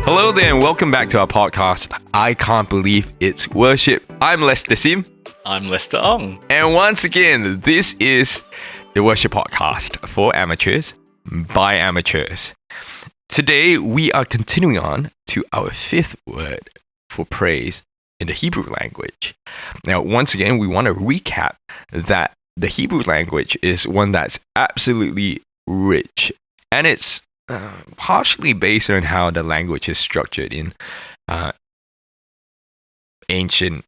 Hello there, and welcome back to our podcast. I can't believe it's worship. I'm Lester Sim, I'm Lester Ong. and once again, this is the worship podcast for amateurs by amateurs. Today, we are continuing on to our fifth word for praise in the Hebrew language. Now, once again, we want to recap that the Hebrew language is one that's absolutely rich, and it's partially based on how the language is structured in ancient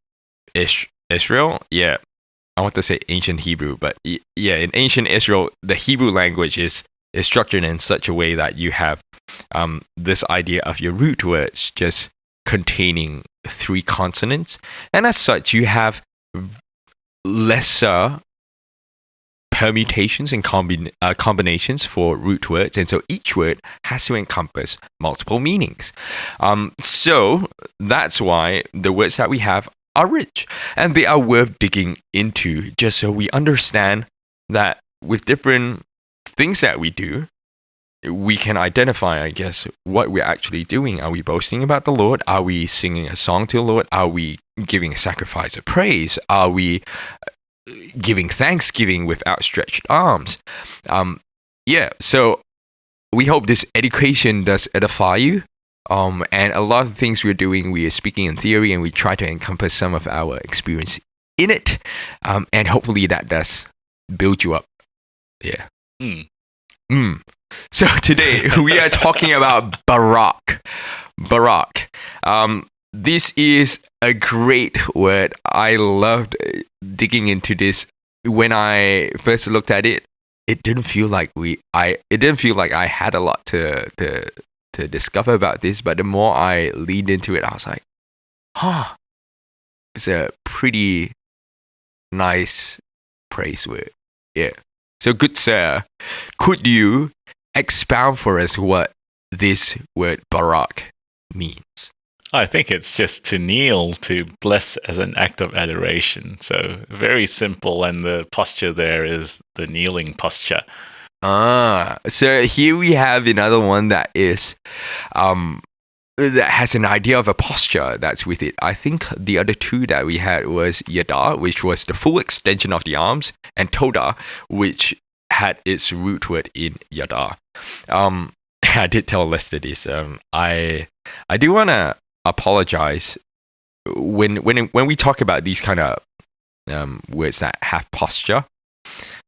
Israel. Yeah, I want to say ancient Hebrew, but yeah, in ancient Israel, the Hebrew language is structured in such a way that you have this idea of your root words just containing three consonants, and as such, you have lesser permutations and combinations for root words, and so each word has to encompass multiple meanings. So that's why the words that we have are rich, and they are worth digging into, just so we understand that with different things that we do, we can identify, I guess, what we're actually doing. Are we boasting about the Lord? Are we singing a song to the Lord? Are we giving a sacrifice of praise? Are we giving thanksgiving with outstretched arms? So we hope this education does edify you. And a lot of things we're doing, we are speaking in theory, and we try to encompass some of our experience in it. And hopefully that does build you up. Yeah. So today we are talking about Barak. Barak. This is a great word. I loved digging into this. When I first looked at it, it didn't feel like I had a lot to discover about this. But the more I leaned into it, I was like, it's a pretty nice praise word. Yeah. So, good sir, could you expound for us what this word Barak means? I think it's just to kneel, to bless as an act of adoration. So very simple, and the posture there is the kneeling posture. So here we have another one that is that has an idea of a posture that's with it. I think the other two that we had was Yada, which was the full extension of the arms, and Toda, which had its root word in Yada. I did tell Lester this. I do want to apologize when we talk about these kind of words that have posture.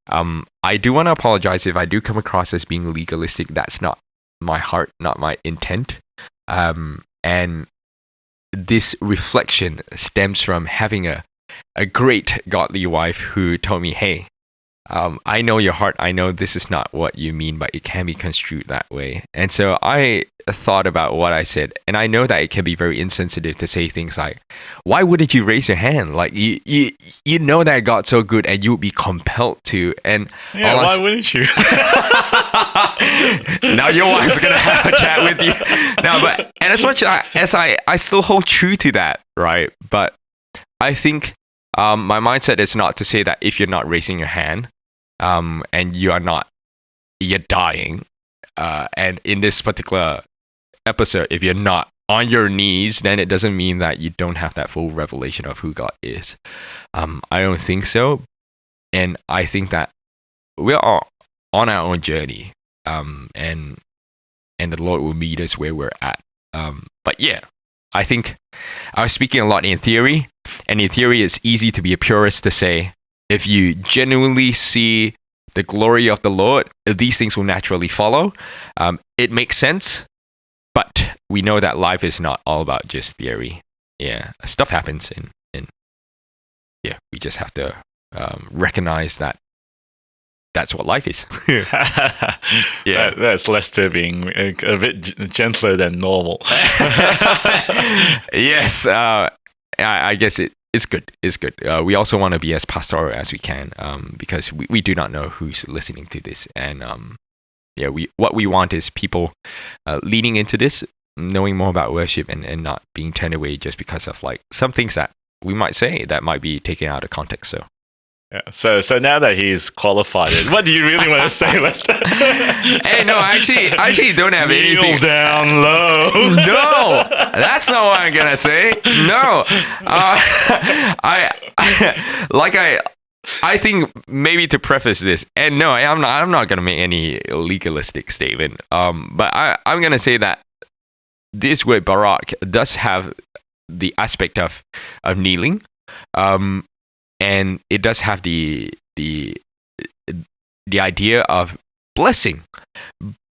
I do want to apologize if I do come across as being legalistic. That's not my heart, not my intent. And this reflection stems from having a great godly wife who told me, hey, I know your heart. I know this is not what you mean, but it can be construed that way. And so I thought about what I said, and I know that it can be very insensitive to say things like, why wouldn't you raise your hand? Like, you know that God's so good, and you would be compelled to. And yeah, why wouldn't you? Now your wife's going to have a chat with you. No, but, and as much as I still hold true to that, right? But I think my mindset is not to say that if you're not raising your hand, and you're dying, and in this particular episode, if you're not on your knees, then it doesn't mean that you don't have that full revelation of who God is. I don't think so, and I think that we're all on our own journey, and the Lord will meet us where we're at. But yeah, I think I was speaking a lot in theory, and in theory, it's easy to be a purist to say, if you genuinely see the glory of the Lord, these things will naturally follow. It makes sense, but we know that life is not all about just theory. Yeah, stuff happens, and yeah, we just have to recognize that that's what life is. Yeah, that's Lester being a bit gentler than normal. Yes, I guess it's good. It's good. We also want to be as pastoral as we can, because we do not know who's listening to this, and what we want is people leaning into this, knowing more about worship, and not being turned away just because of like some things that we might say that might be taken out of context. So Yeah. So now that he's qualified it, what do you really want to say, Lester? Hey, no, I actually don't have Kneel anything. down low. No, that's not what I'm gonna say. No, I think maybe to preface this, and no, I'm not gonna make any legalistic statement. But I'm gonna say that this word Barak does have the aspect of kneeling, and it does have the idea of blessing.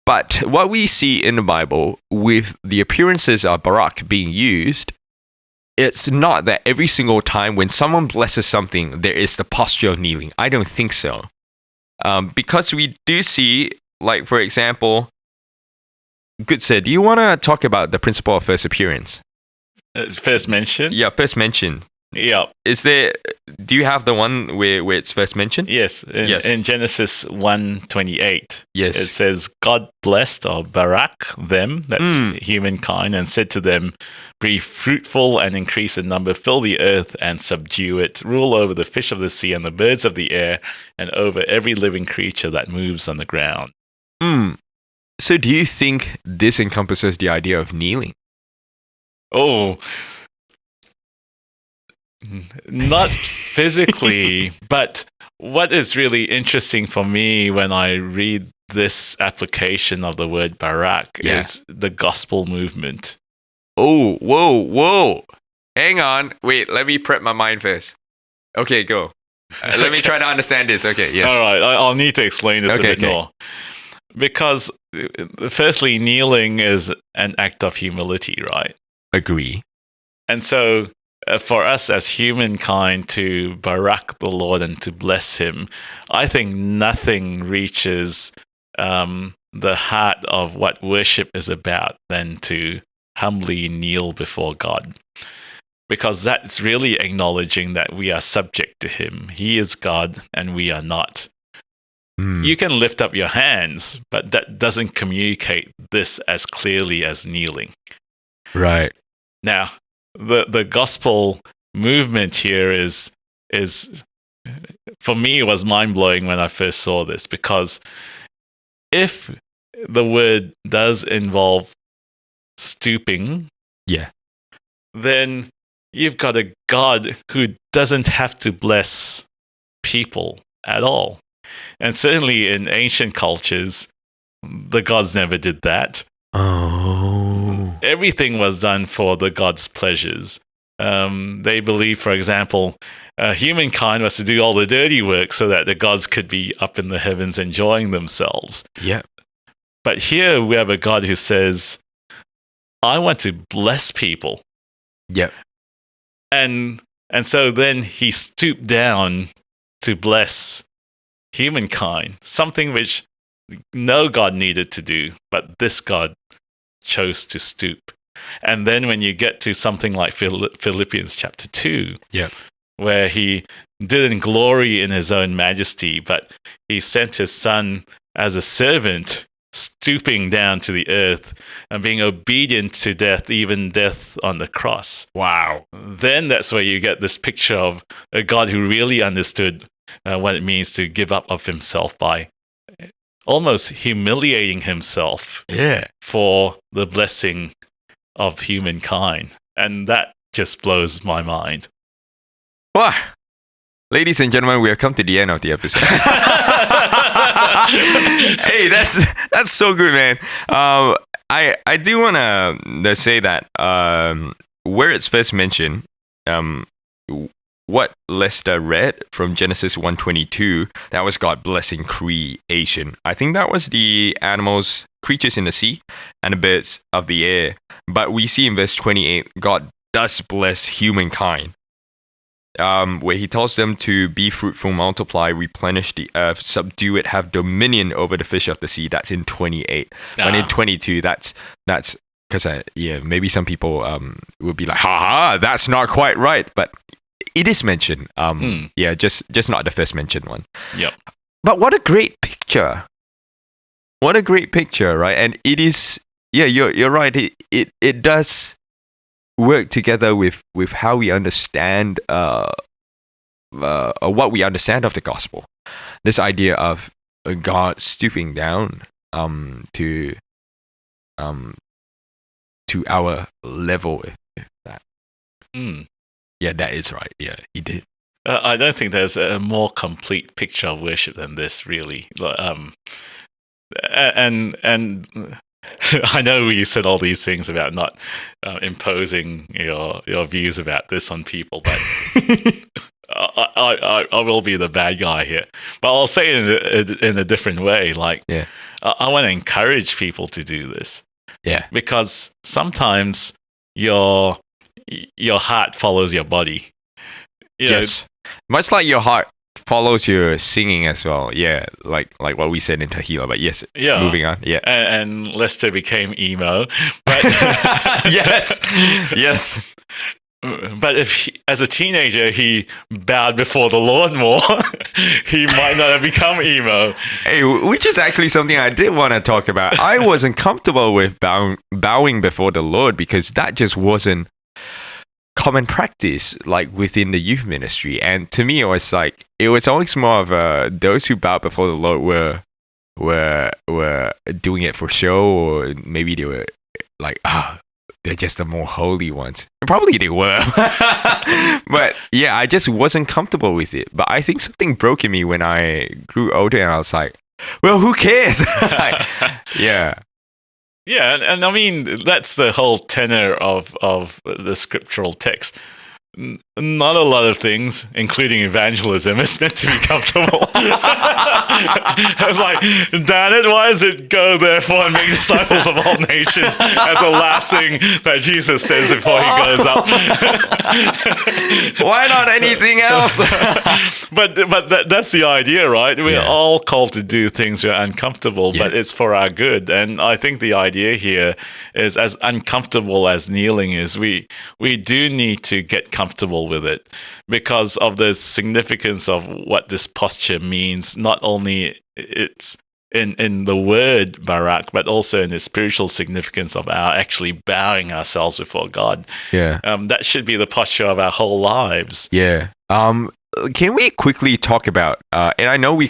But what we see in the Bible with the appearances of Barak being used, it's not that every single time when someone blesses something, there is the posture of kneeling. I don't think so. Because we do see, like, for example, Good sir, do you want to talk about the principle of first appearance? First mention? Yeah, first mention. Yeah. Do you have the one where it's first mentioned? Yes. In Genesis 1:28, yes, it says, God blessed, or Barak, them, that's humankind, and said to them, be fruitful and increase in number, fill the earth and subdue it, rule over the fish of the sea and the birds of the air, and over every living creature that moves on the ground. So do you think this encompasses the idea of kneeling? Oh, not physically, but what is really interesting for me when I read this application of the word Barak is the gospel movement. Oh, whoa. Hang on. Wait, let me prep my mind first. Okay, go. Let me try to understand this. Okay, yes. All right, I'll need to explain this a bit more. Because, firstly, kneeling is an act of humility, right? Agree. And so, for us as humankind to Barak the Lord and to bless him, I think nothing reaches the heart of what worship is about than to humbly kneel before God. Because that's really acknowledging that we are subject to him. He is God and we are not. You can lift up your hands, but that doesn't communicate this as clearly as kneeling. Right. Now, the gospel movement here is for me, it was mind-blowing when I first saw this, because if the word does involve stooping, then you've got a God who doesn't have to bless people at all. And certainly in ancient cultures, the gods never did that. Oh. Everything was done for the gods' pleasures. They believed, for example, humankind was to do all the dirty work so that the gods could be up in the heavens enjoying themselves. Yeah. But here we have a God who says, I want to bless people. Yep. And so then he stooped down to bless humankind, something which no God needed to do, but this God chose to stoop. And then when you get to something like Philippians chapter 2, where he didn't glory in his own majesty, but he sent his son as a servant, stooping down to the earth and being obedient to death, even death on the cross. Wow. Then that's where you get this picture of a God who really understood what it means to give up of himself by almost humiliating himself for the blessing of humankind. And that just blows my mind. Wow. Ladies and gentlemen, we have come to the end of the episode. Hey, that's so good, man. I do want to say that where it's first mentioned, what Lester read from Genesis 1:22, that was God blessing creation. I think that was the animals, creatures in the sea, and the birds of the air. But we see in verse 28, God does bless humankind, where he tells them to be fruitful, multiply, replenish the earth, subdue it, have dominion over the fish of the sea. That's in 28. And in 22, that's because maybe some people will be like, that's not quite right, but it is mentioned. Just not the first mentioned one. Yep. But what a great picture! What a great picture, right? And it is, you're right. It does work together with how we understand what we understand of the gospel. This idea of God stooping down to our level, if that. Yeah, that is right. Yeah, he did. I don't think there's a more complete picture of worship than this, really. And I know you said all these things about not imposing your views about this on people, but I will be the bad guy here. But I'll say it in a different way. Like, I want to encourage people to do this. Yeah, because sometimes your heart follows your body. Yes, much like your heart follows your singing as well. Yeah, like what we said in Tahila. But yes, moving on. Yeah, and Lester became emo. But yes. But if as a teenager he bowed before the Lord more, he might not have become emo. Hey, which is actually something I did want to talk about. I wasn't comfortable with bowing before the Lord because that just wasn't common practice, like within the youth ministry. And to me, it was always more of those who bowed before the Lord were doing it for show, or maybe they were like, they're just the more holy ones. Probably they were. But yeah, I just wasn't comfortable with it. But I think something broke in me when I grew older and I was like, well, who cares? Yeah. Yeah, and I mean, that's the whole tenor of the scriptural text. Not a lot of things, including evangelism, is meant to be comfortable. I was like, damn it, why does it go therefore and make disciples of all nations as the last thing that Jesus says before he goes up? Why not anything else? but that's the idea, right? We're all called to do things that are uncomfortable, but it's for our good. And I think the idea here is, as uncomfortable as kneeling is, we do need to get comfortable with it because of the significance of what this posture means. Not only it's in the word Barak, but also in the spiritual significance of our actually bowing ourselves before God. Yeah, that should be the posture of our whole lives. Yeah. Can we quickly talk about? And I know we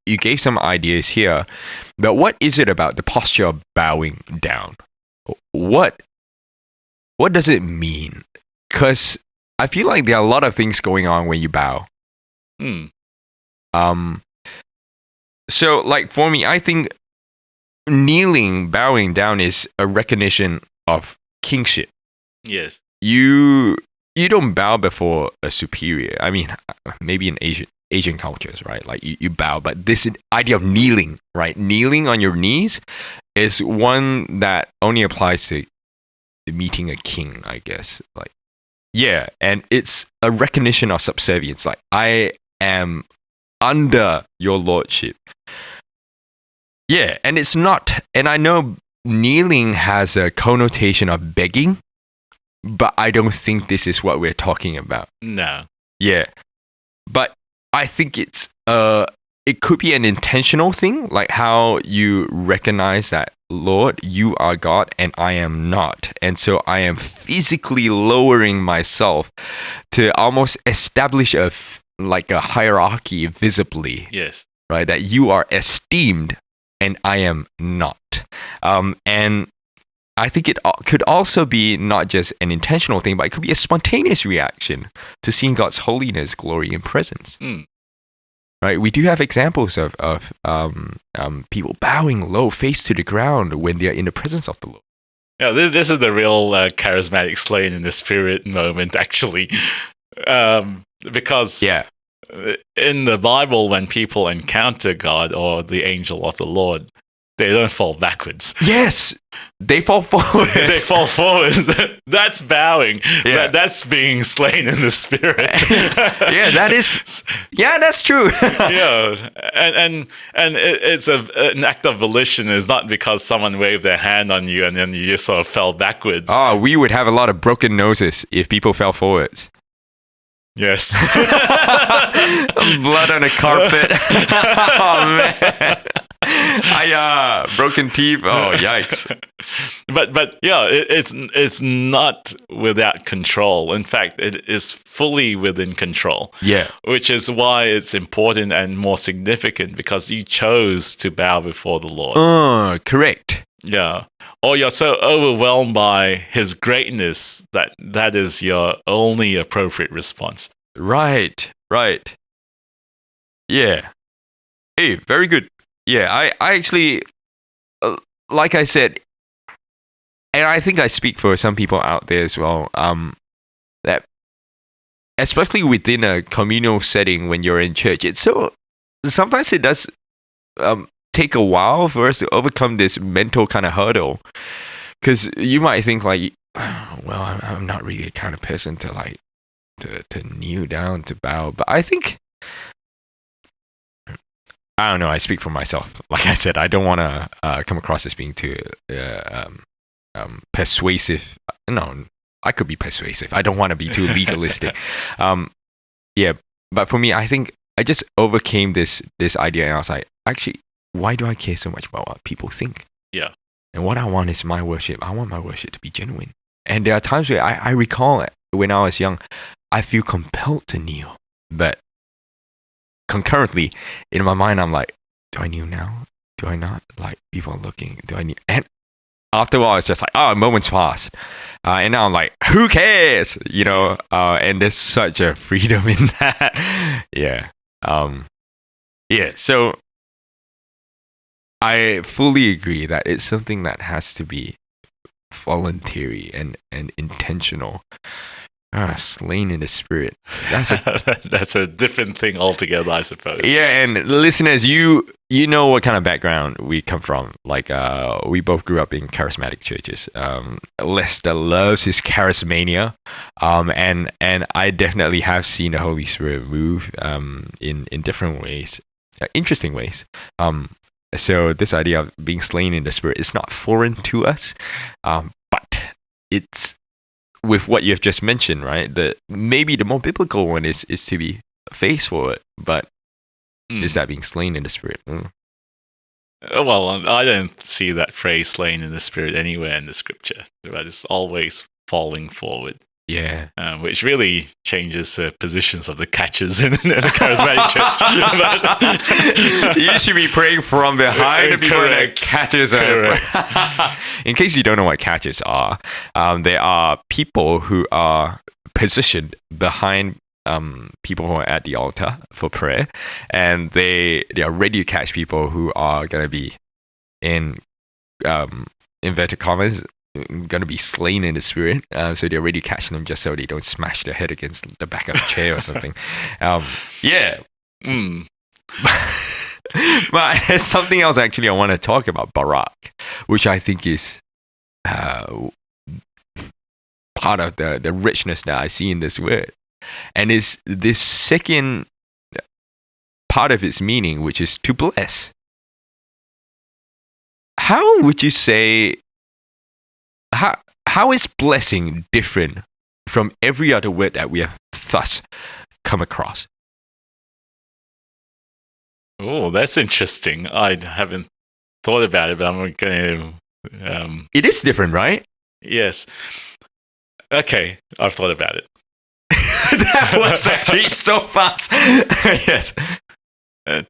you gave some ideas here, but what is it about the posture of bowing down? What does it mean? Because I feel like there are a lot of things going on when you bow. So, like for me, I think bowing down is a recognition of kingship. Yes. You don't bow before a superior. I mean, maybe in Asian cultures, right? Like you bow, but this idea of kneeling, right? Kneeling on your knees is one that only applies to meeting a king, I guess. Like, yeah, and it's a recognition of subservience. Like, I am under your lordship. Yeah, and it's not, and I know kneeling has a connotation of begging, but I don't think this is what we're talking about. No. Yeah, but I think it could be an intentional thing, like how you recognize that, Lord, you are God and I am not. And so I am physically lowering myself to almost establish a hierarchy visibly. Yes. Right? That you are esteemed and I am not. And I think it could also be not just an intentional thing, but it could be a spontaneous reaction to seeing God's holiness, glory, and presence. Right? We do have examples of people bowing low, face to the ground when they are in the presence of the Lord. Yeah, this is the real charismatic slain in the spirit moment, actually, because in the Bible, when people encounter God or the angel of the Lord, they don't fall backwards. Yes, they fall forward. They fall forward. That's bowing. Yeah. That's being slain in the spirit. That's true. Yeah, and it's an act of volition. It's not because someone waved their hand on you and then you just sort of fell backwards. Oh, we would have a lot of broken noses if people fell forwards. Yes. Blood on a carpet. Oh, man. Broken teeth. Oh, yikes. But yeah, it's not without control. In fact, it is fully within control. Yeah. Which is why it's important and more significant, because you chose to bow before the Lord. Correct. Yeah. Or you're so overwhelmed by his greatness that is your only appropriate response. Right. Yeah. Hey, very good. Yeah, I actually, like I said, and I think I speak for some people out there as well, that especially within a communal setting when you're in church, sometimes it does take a while for us to overcome this mental kind of hurdle. Because you might think like, well, I'm not really the kind of person to like, to kneel down, to bow. But I think, I don't know, I speak for myself. Like I said, I don't want to come across as being too persuasive. No, I could be persuasive. I don't want to be too legalistic. Yeah, but for me, I think I just overcame this idea, and I was like, actually, why do I care so much about what people think? Yeah. And what I want is my worship. I want my worship to be genuine. And there are times where I recall when I was young, I feel compelled to kneel. But concurrently, in my mind, I'm like, do I kneel now? Do I not? Like, people are looking. Do I kneel? And after a while, it's just like, oh, moments passed. And now I'm like, who cares? You know, and there's such a freedom in that. Yeah. Yeah, so I fully agree that it's something that has to be voluntary and intentional. Slain in the spirit. That's a different thing altogether, I suppose. Yeah, and listeners, you know what kind of background we come from. Like, we both grew up in charismatic churches. Lester loves his charismania, and I definitely have seen the Holy Spirit move in different ways, interesting ways. So this idea of being slain in the spirit is not foreign to us, but it's with what you've just mentioned, right? Maybe the more biblical one is to be face forward, but is that being slain in the spirit? Well, I don't see that phrase "slain in the spirit" anywhere in the scripture. But it's always falling forward. Yeah, which really changes the positions of the catchers in the charismatic church. You should be praying from behind the people that catchers are. In case you don't know what catchers are, they are people who are positioned behind people who are at the altar for prayer, and they are ready to catch people who are going to be in inverted commas, going to be slain in the spirit, so they're ready to catch them just so they don't smash their head against the back of a chair or something. Yeah. But there's something else actually I want to talk about, Barak, which I think is part of the richness that I see in this word. And is this second part of its meaning, which is to bless. How would you say, how is blessing different from every other word that we have thus come across? Oh, that's interesting. I haven't thought about it, but I'm going to... It is different, right? Yes. Okay, I've thought about it. That was actually so fast. Yes.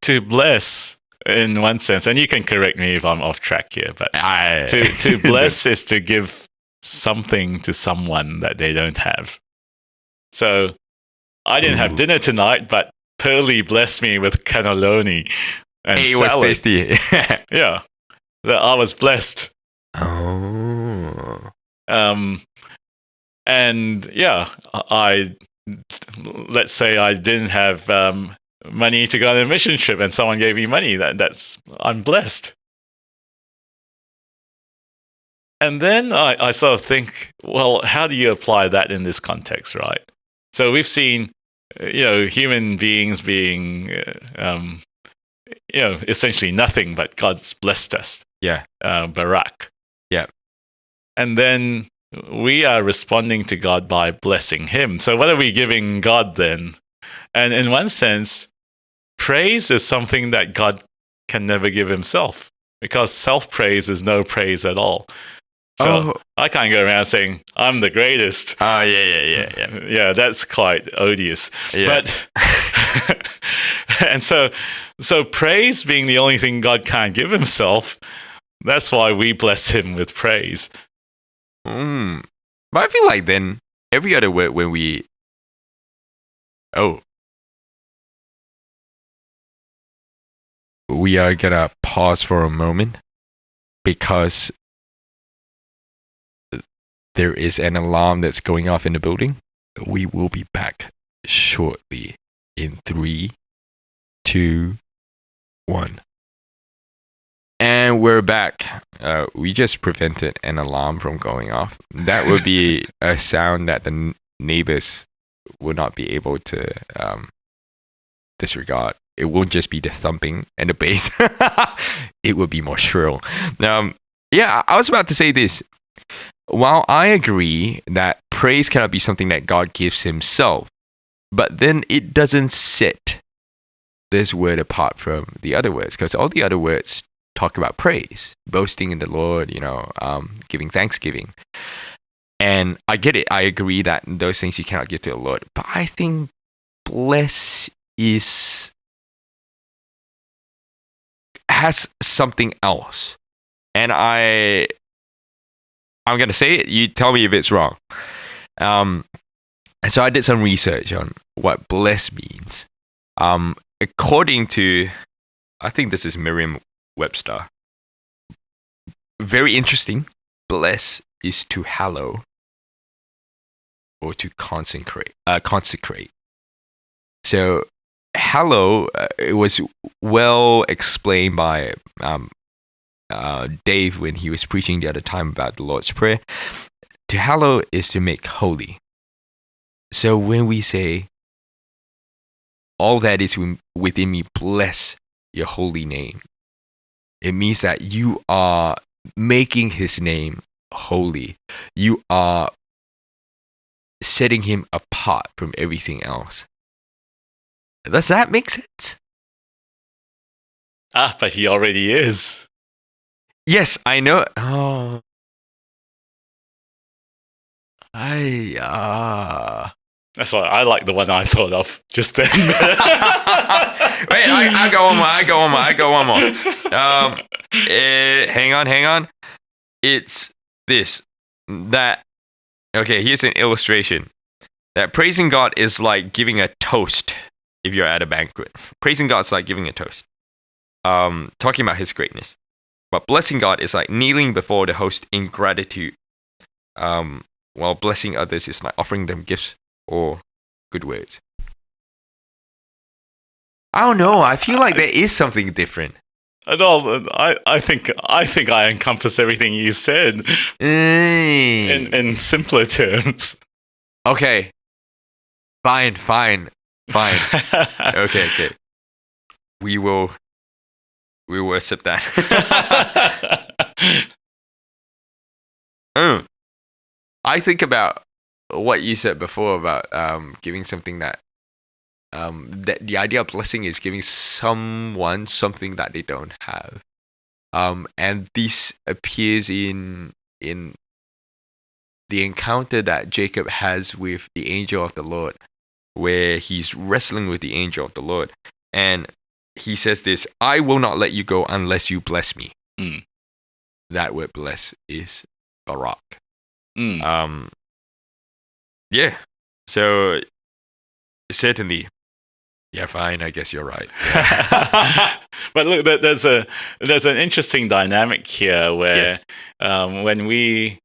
To bless, in one sense, and you can correct me if I'm off track here, but to bless is to give something to someone that they don't have. So I didn't have dinner tonight, but Pearly blessed me with cannelloni and salad. It was tasty. Yeah, that I was blessed. Oh. And yeah, let's say I didn't have money to go on a mission trip, and someone gave me money. I'm blessed. And then I sort of think, well, how do you apply that in this context, right? So we've seen, human beings being, essentially nothing, but God's blessed us. Yeah. Barak. Yeah. And then we are responding to God by blessing Him. So what are we giving God then? And in one sense, praise is something that God can never give Himself. because self-praise is no praise at all. So I can't go around saying I'm the greatest. Yeah, that's quite odious. Yeah. But and so praise being the only thing God can't give himself, that's why we bless him with praise. But I feel like then every other word when we we are gonna pause for a moment because there is an alarm that's going off in the building. We will be back shortly in 3, 2, 1. And we're back. We just prevented an alarm from going off. That would be a sound that the neighbors would not be able to disregard. It won't just be the thumping and the bass. It would be more shrill. Yeah, I was about to say this. While I agree that praise cannot be something that God gives himself, but then it doesn't set this word apart from the other words, because all the other words talk about praise, boasting in the Lord, giving thanksgiving. And I get it. I agree that those things you cannot give to the Lord. But I think bless has something else. And I'm going to say it. You tell me if it's wrong. So I did some research on what bless means. According to, I think this is Merriam-Webster. Very interesting. Bless is to hallow or to consecrate. So hallow, it was well explained by Dave when he was preaching the other time about the Lord's Prayer. To hallow is to make holy. So when we say, all that is within me, bless your holy name, it means that you are making his name holy. You are setting him apart from everything else. Does that make sense? But he already is. Yes, I know. That's why I like the one I thought of just then. Wait, I got one more. Hang on. It's this. That. Okay, here's an illustration. That praising God is like giving a toast if you're at a banquet. Praising God is like giving a toast. Talking about his greatness. But blessing God is like kneeling before the host in gratitude. While blessing others is like offering them gifts or good words. I don't know. I feel like there is something different. No, I think I encompass everything you said in simpler terms. Okay. Fine. Okay. We will accept that. I think about what you said before about giving something that the idea of blessing is giving someone something that they don't have. And this appears in the encounter that Jacob has with the angel of the Lord, where he's wrestling with the angel of the Lord. And he says this, I will not let you go unless you bless me. That word bless is Barak. Yeah. So certainly, yeah, fine. I guess you're right. But look, there's an interesting dynamic here where when we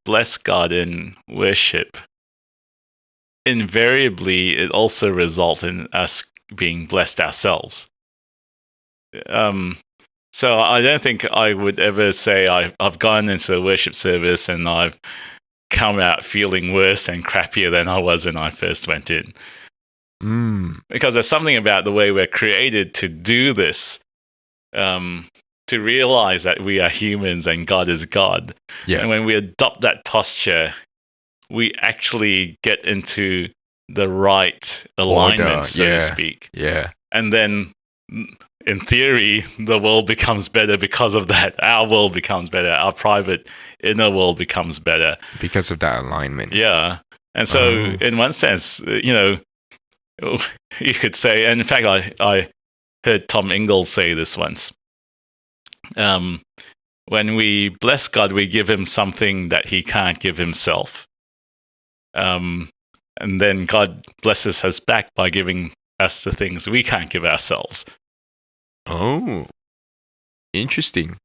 bless God in worship, invariably it also results in us being blessed ourselves. So I don't think I would ever say I've gone into a worship service and I've come out feeling worse and crappier than I was when I first went in. Because there's something about the way we're created to do this, to realize that we are humans and God is God. Yeah. And when we adopt that posture, we actually get into the right alignment, so to speak. Yeah. And then in theory, the world becomes better because of that. Our world becomes better. Our private inner world becomes better because of that alignment. Yeah. And so, in one sense, you could say, and in fact, I heard Tom Ingalls say this once. When we bless God, we give him something that he can't give himself. And then God blesses us back by giving us the things we can't give ourselves. Oh, interesting.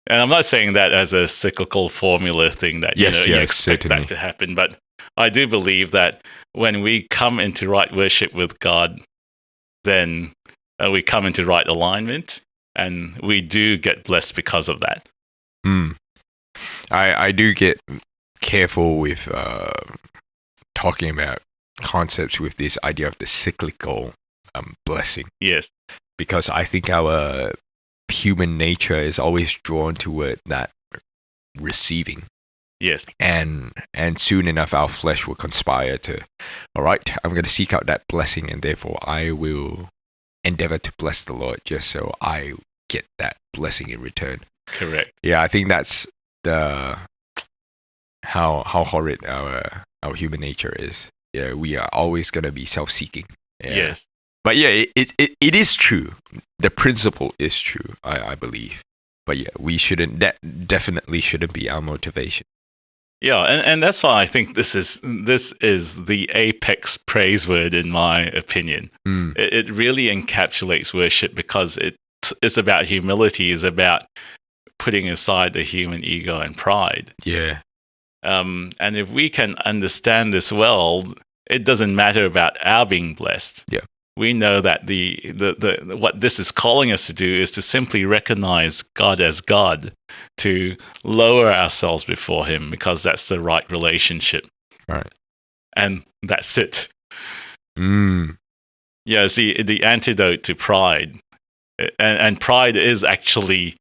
And I'm not saying that as a cyclical formula thing that you expect certainly. that to happen, but I do believe that when we come into right worship with God, then we come into right alignment, and we do get blessed because of that. I do get careful with talking about concepts with this idea of the cyclical blessing. Yes. Because I think our human nature is always drawn toward that receiving. Yes. And soon enough, our flesh will conspire to, all right, I'm going to seek out that blessing, and therefore I will endeavor to bless the Lord just so I get that blessing in return. Correct. Yeah, I think that's the how horrid our human nature is. Yeah, we are always going to be self-seeking. Yeah. Yes. But yeah, it is true. The principle is true, I believe. But yeah, that definitely shouldn't be our motivation. Yeah, and that's why I think this is the apex praise word in my opinion. It really encapsulates worship because it's about humility, it's about putting aside the human ego and pride. Yeah. And if we can understand this well, it doesn't matter about our being blessed. Yeah. We know that the what this is calling us to do is to simply recognize God as God, to lower ourselves before him because that's the right relationship. Right. And that's it. Yeah, see, the antidote to pride. And pride is actually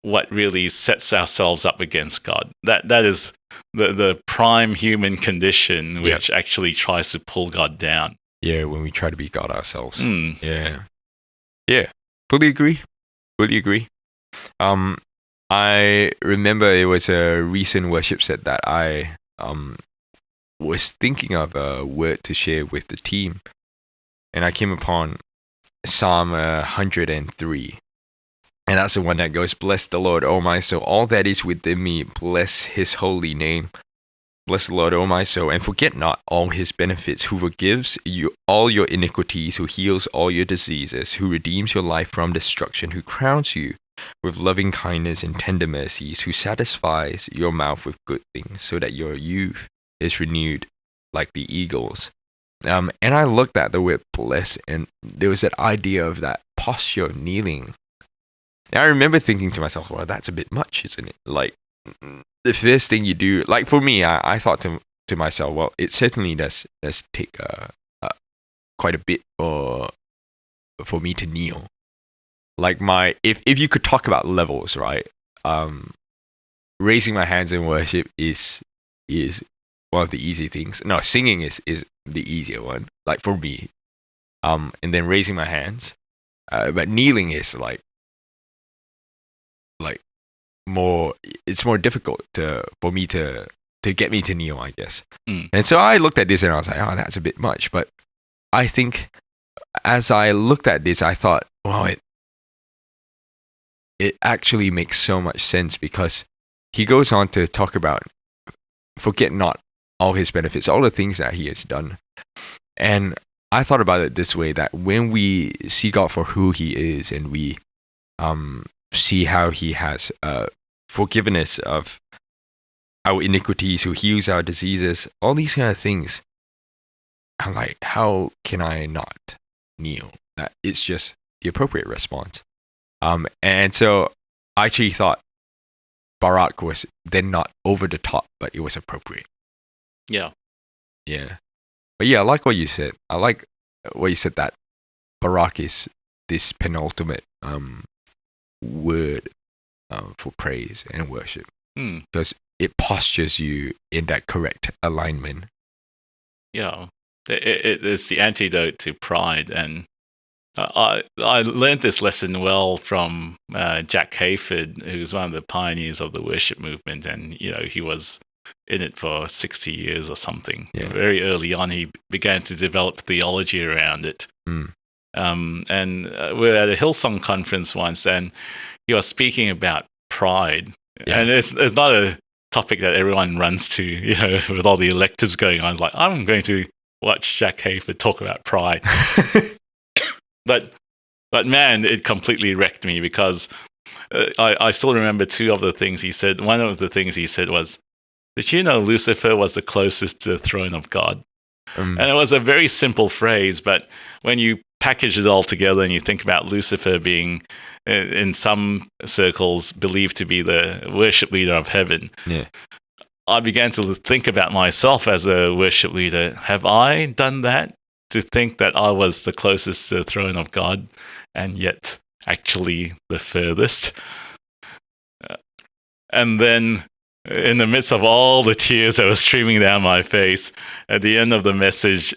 what really sets ourselves up against God. That is the prime human condition which actually tries to pull God down. Yeah, when we try to be God ourselves. Yeah. Fully agree. I remember it was a recent worship set that I was thinking of a word to share with the team, and I came upon Psalm 103. And that's the one that goes, "Bless the Lord, O my soul, all that is within me, bless his holy name. Bless the Lord, O my soul, and forget not all his benefits, who forgives you all your iniquities, who heals all your diseases, who redeems your life from destruction, who crowns you with loving kindness and tender mercies, who satisfies your mouth with good things, so that your youth is renewed like the eagles." And I looked at the word bless, and there was that idea of that posture of kneeling. And I remember thinking to myself, well, that's a bit much, isn't it? Like, the first thing you do, like for me, I thought to myself, well, it certainly does take quite a bit for me to kneel. Like if you could talk about levels, right? Raising my hands in worship is one of the easy things. No, singing is the easier one, like for me. And then raising my hands, but kneeling is like more. It's more difficult for me to get me to kneel, I guess. And so I looked at this and I was like, oh, that's a bit much. But I think as I looked at this, I thought, wow, it actually makes so much sense, because he goes on to talk about forget not all his benefits, all the things that he has done. And I thought about it this way, that when we see God for who he is, and we see how he has forgiveness of our iniquities, who heals our diseases, all these kind of things, I'm like, how can I not kneel? It's just the appropriate response. And so I actually thought Barak was then not over the top, but it was appropriate. Yeah. But yeah, I like what you said. I like what you said, that Barak is this penultimate word for praise and worship, because it postures you in that correct alignment. Yeah, it's the antidote to pride, and I learned this lesson well from Jack Hayford, who's one of the pioneers of the worship movement, and he was in it for 60 years or something. Yeah. Very early on, he began to develop theology around it. And we were at a Hillsong conference once, and he was speaking about pride, and it's not a topic that everyone runs to, with all the electives going on. It's like, I'm going to watch Jack Hayford talk about pride. But man, it completely wrecked me, because I still remember two of the things he said. One of the things he said was, did you know Lucifer was the closest to the throne of God? And it was a very simple phrase, but when you package it all together and you think about Lucifer being, in some circles, believed to be the worship leader of heaven, I began to think about myself as a worship leader. Have I done that? To think that I was the closest to the throne of God, and yet actually the furthest. And then, in the midst of all the tears that were streaming down my face, at the end of the message,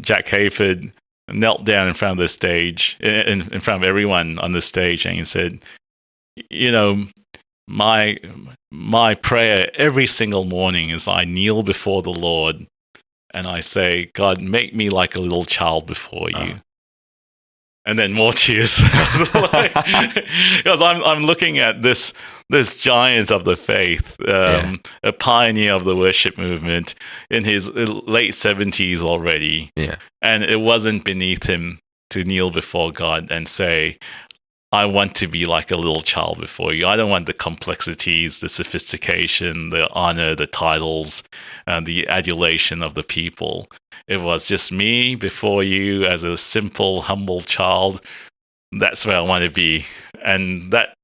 Jack Hayford knelt down in front of the stage, in front of everyone on the stage, and he said, my prayer every single morning is I kneel before the Lord and I say, God, make me like a little child before you. And then more tears. Because I'm looking at this giant of the faith, a pioneer of the worship movement, in his late 70s already. Yeah. And it wasn't beneath him to kneel before God and say, I want to be like a little child before you. I don't want the complexities, the sophistication, the honor, the titles, the adulation of the people. It was just me before you as a simple, humble child. That's where I want to be. And that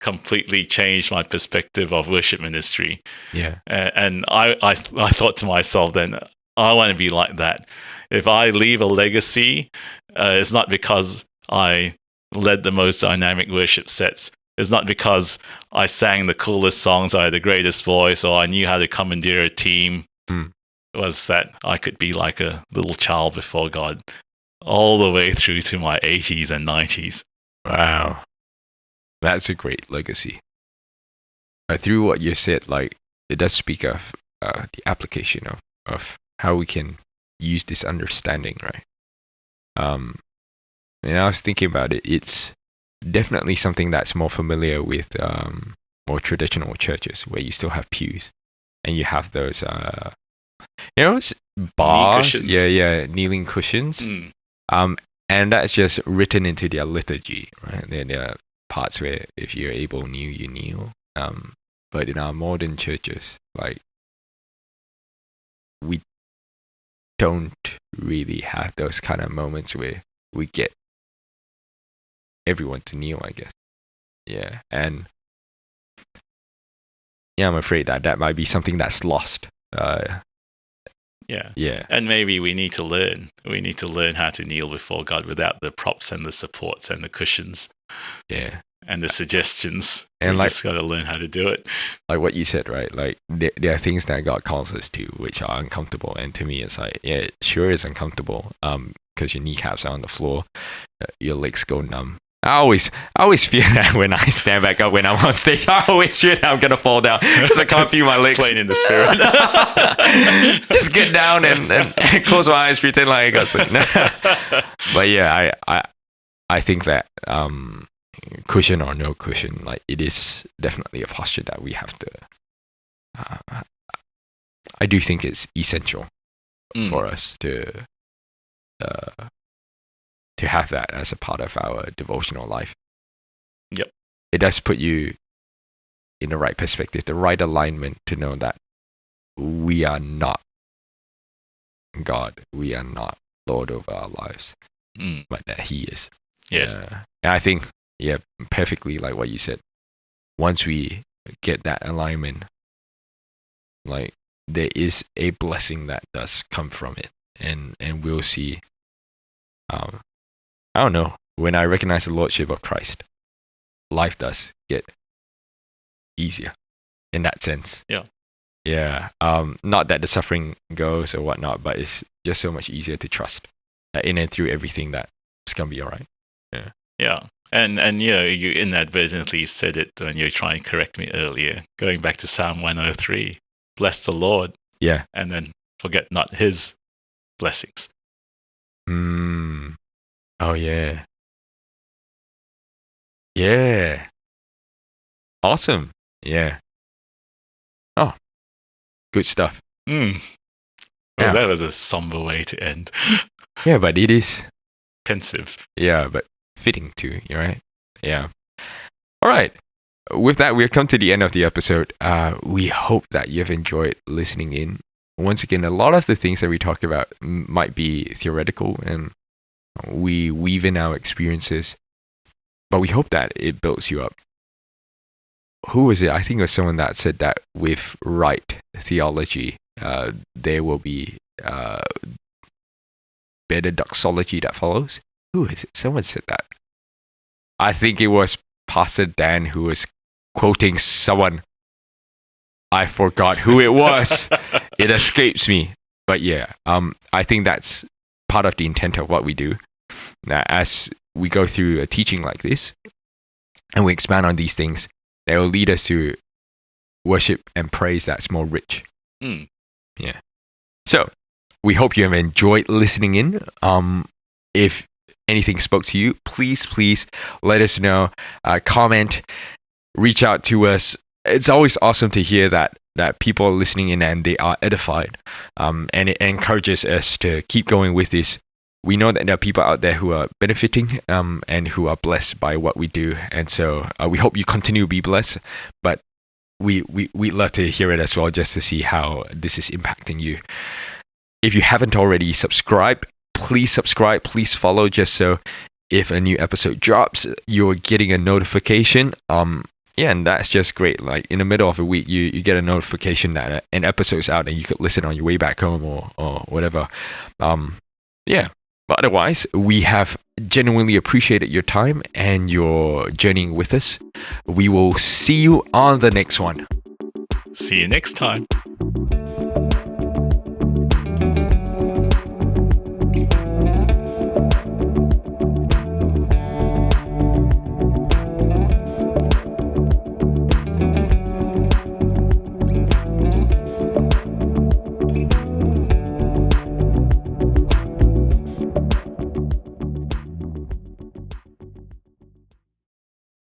completely changed my perspective of worship ministry. Yeah. And I thought to myself then, I want to be like that. If I leave a legacy, it's not because I led the most dynamic worship sets. It's not because I sang the coolest songs, I had the greatest voice, or I knew how to commandeer a team. It was that I could be like a little child before God all the way through to my 80s and 90s. Wow. That's a great legacy. Through what you said, it does speak of the application of how we can use this understanding, right? And I was thinking about it. It's definitely something that's more familiar with more traditional churches, where you still have pews and you have those, bars, kneeling cushions. And that's just written into their liturgy, right? There are parts where if you're able, kneel, you kneel. But in our modern churches, we don't really have those kind of moments where we get everyone to kneel, I guess. Yeah. And I'm afraid that might be something that's lost. Yeah. And maybe we need to learn. We need to learn how to kneel before God without the props and the supports and the cushions. Yeah. And the suggestions. And we just got to learn how to do it. Like what you said, right? There are things that God calls us to which are uncomfortable. And to me, it's it sure is uncomfortable. Because your kneecaps are on the floor, your legs go numb. I always fear that when I stand back up when I'm on stage. I always fear that I'm gonna fall down because I can't feel my legs. Slain in the spirit. Just get down and close my eyes, pretend like I got sleep. But yeah, I think that cushion or no cushion, it is definitely a posture that we have to. I do think it's essential for us to have that as a part of our devotional life. Yep. It does put you in the right perspective, the right alignment to know that we are not God, we are not Lord over our lives, but that He is. Yes. And I think, perfectly like what you said, once we get that alignment, there is a blessing that does come from it. And we'll see, I don't know, when I recognize the Lordship of Christ, life does get easier in that sense. Yeah. Yeah. Not that the suffering goes or whatnot, but it's just so much easier to trust. in and through everything, that it's gonna be all right. Yeah. And you inadvertently said it when you were trying to correct me earlier, going back to Psalm 103, bless the Lord, Yeah. and then forget not his blessings. Oh yeah. Yeah. Awesome. Yeah. Oh, good stuff. Well, Yeah. that was a somber way to end. Yeah, but it is. Pensive. Yeah, but fitting too, right? Yeah. All right. With that, we've come to the end of the episode. We hope that you've enjoyed listening in. Once again, a lot of the things that we talk about might be theoretical and we weave in our experiences, but we hope that it builds you up. Who was it? I think it was someone that said that with right theology, there will be better doxology that follows. Who is it? Someone said that. I think it was Pastor Dan who was quoting someone. I forgot who it was. It escapes me. But yeah, I think that's part of the intent of what we do. Now, as we go through a teaching like this, and we expand on these things, that will lead us to worship and praise that's more rich. Yeah. So, we hope you have enjoyed listening in. If anything spoke to you, please let us know. Comment, reach out to us. It's always awesome to hear that people are listening in and they are edified. And it encourages us to keep going with this. We know that there are people out there who are benefiting and who are blessed by what we do. And so we hope you continue to be blessed. But we'd love to hear it as well, just to see how this is impacting you. If you haven't already subscribed, please subscribe, please follow, just so if a new episode drops, you're getting a notification. Yeah, and that's just great. Like in the middle of the week, you get a notification that an episode's out and you could listen on your way back home or whatever. Yeah. But otherwise, we have genuinely appreciated your time and your journeying with us. We will see you on the next one. See you next time.